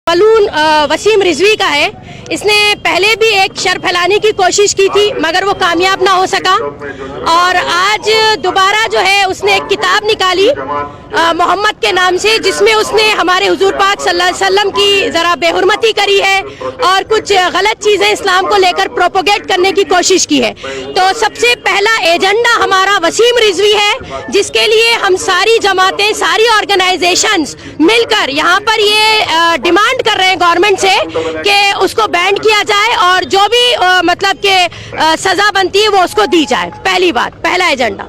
मलून वसीम रिजवी का है। इसने पहले भी एक शर फैलाने की कोशिश की थी मगर वो कामयाब ना हो सका और आज दोबारा जो है उसने एक किताब निकाली मोहम्मद के नाम से, जिसमें उसने हमारे हुजूर पाक सल्लल्लाहु अलैहि वसल्लम की ज़रा बेहुरमती करी है और कुछ गलत चीज़ें इस्लाम को लेकर प्रोपोगेट करने की कोशिश की है। तो सबसे पहला एजेंडा हमारा वसीम रिजवी है, जिसके लिए हम सारी जमातें, सारी ऑर्गेनाइजेशंस मिलकर यहाँ पर ये डिमांड कर रहे हैं गवर्नमेंट से कि उसको बैंड किया जाए और जो भी मतलब के सज़ा बनती है वो उसको दी जाए। पहली बात, पहला एजेंडा।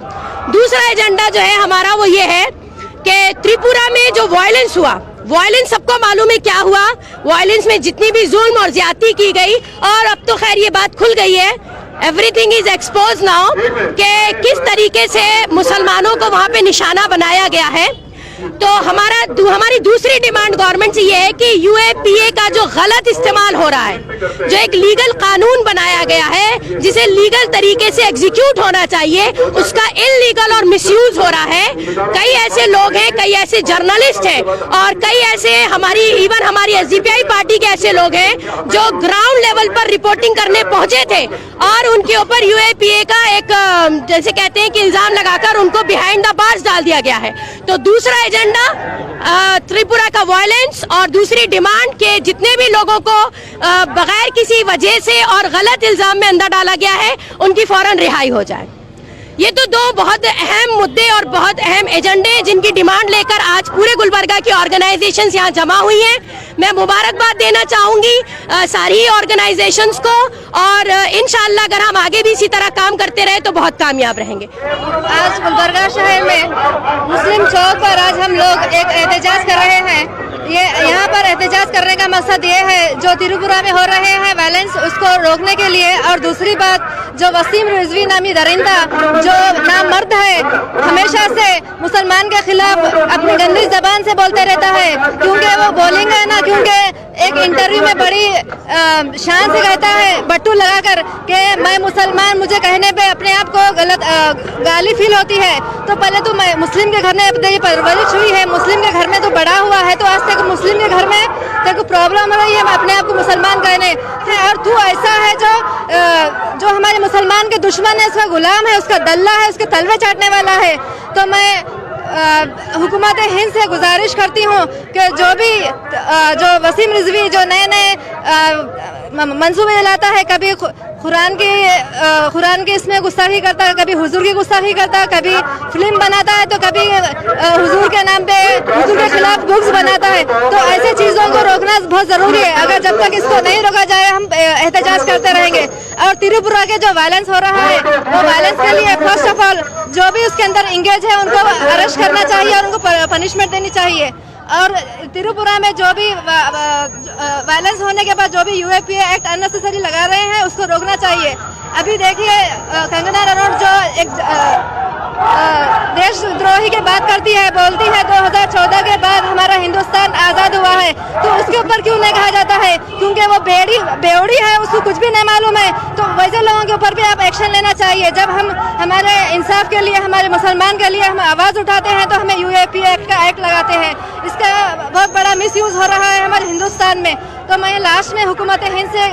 दूसरा एजेंडा जो है हमारा वो ये है कि त्रिपुरा में जो वायलेंस हुआ, वायलेंस सबको मालूम है क्या हुआ। वायलेंस में जितनी भी जुल्म और ज्यादती की गई, और अब तो खैर ये बात खुल गई है, एवरीथिंग इज एक्सपोज नाउ कि किस तरीके से मुसलमानों को वहाँ पे निशाना बनाया गया है। तो हमारी दूसरी डिमांड गवर्नमेंट से ये है कि यूएपीए का जो गलत इस्तेमाल हो रहा है, जो एक लीगल कानून बनाया गया है जिसे लीगल तरीके से एग्जीक्यूट होना चाहिए, उसका इल्लीगल और मिसयूज हो रहा है। कई ऐसे लोग हैं, कई ऐसे जर्नलिस्ट हैं और कई ऐसे हमारी एसडीपीआई पार्टी के ऐसे लोग हैं जो ग्राउंड लेवल पर रिपोर्टिंग करने पहुंचे थे और उनके ऊपर यूएपीए का एक जैसे कहते हैं कि इल्जाम लगाकर उनको बिहाइंड द बार्स डाल दिया गया है। तो दूसरा एजेंडा त्रिपुरा का वायलेंस और दूसरी डिमांड के जितने भी लोगों को बगैर किसी वजह से और गलत इल्जाम में अंदर डाला गया है उनकी फौरन रिहाई हो जाए। ये तो दो बहुत अहम मुद्दे और बहुत अहम एजेंडे हैं जिनकी डिमांड लेकर आज पूरे गुलबर्गा की ऑर्गेनाइजेशंस यहाँ जमा हुई हैं। मैं मुबारकबाद देना चाहूँगी सारी ऑर्गेनाइजेशंस को और इंशाअल्लाह अगर हम आगे भी इसी तरह काम करते रहे तो बहुत कामयाब रहेंगे। आज गुलबर्गा शहर में मुस्लिम चौक पर आज हम लोग एक एहतजाज कर रहे हैं। ये यहाँ पर एहतजाज करने का मकसद ये है जो त्रिपुरा में हो रहे हैं वायलेंस, उसको रोकने के लिए। और दूसरी बात, जो वसीम रिजवी नामी दरिंदा जो नामर्द है, हमेशा से मुसलमान के खिलाफ अपनी गंदी जबान से बोलते रहता है, क्योंकि वो बोलेंगे ना, क्योंकि एक इंटरव्यू में बड़ी शान से कहता है बट्टू लगाकर कि मैं मुसलमान, मुझे कहने पे अपने आप को गलत गाली फील होती है। तो पहले तो मैं मुस्लिम के घर में तेरी परवरिश हुई है, मुस्लिम के घर में तो बड़ा हुआ है, तो आज तक मुस्लिम के घर में तेरे को प्रॉब्लम हो रही है अपने आप को मुसलमान कहने, और तू ऐसा है जो हमारे मुसलमान के दुश्मन है, उसका गुलाम है, उसका दल्ला है, उसके तलवे चाटने वाला है। तो मैं हुकूमत हिंद से गुजारिश करती हूँ कि जो वसीम रिजवी जो नए मंसूबे लाता है, कभी कुरान की इसमें गुस्ताखी करता है, कभी हुजूर की गुस्ताखी करता है, कभी फिल्म बनाता है, तो कभी हुजूर के नाम पे हुजूर के खिलाफ बुक्स बनाता है। तो ऐसे चीज़ों को रोकना बहुत ज़रूरी है। अगर जब तक इसको नहीं रोका जाए हम एहतजाज करते रहेंगे। और त्रिपुरा के जो वायलेंस हो रहा है, वो वायलेंस के लिए फर्स्ट ऑफ ऑल जो भी उसके अंदर इंगेज है उनको अरेस्ट करना चाहिए और उनको पनिशमेंट देनी चाहिए। और त्रिपुरा में जो भी वायलेंस होने के बाद जो भी यूएपीए एक्ट अननेसेसरी लगा रहे हैं उसको रोकना चाहिए। अभी देखिए कंगना रनौत जो एक देशद्रोही की बात करती है, बोलती है 2014 के बाद हमारा हिंदुस्तान आज़ाद हुआ है, तो उसके ऊपर क्यों नहीं कहा जाता है? क्योंकि वो बेवड़ी है, उसको कुछ भी नहीं मालूम है। तो वैसे लोगों के ऊपर भी आप एक्शन लेना चाहिए। जब हम हमारे इंसाफ के लिए, हमारे मुसलमान के लिए हम आवाज़ उठाते हैं तो हमें यूएपीए एक्ट का एक्ट लगाते हैं। इसका बहुत बड़ा मिसयूज़ हो रहा है हमारे हिंदुस्तान में। तो मैं लास्ट में हुकूमत हिंद से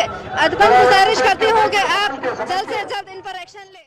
अदबन गुजारिश करती हूँ कि आप जल्द से जल्द इन पर एक्शन लें।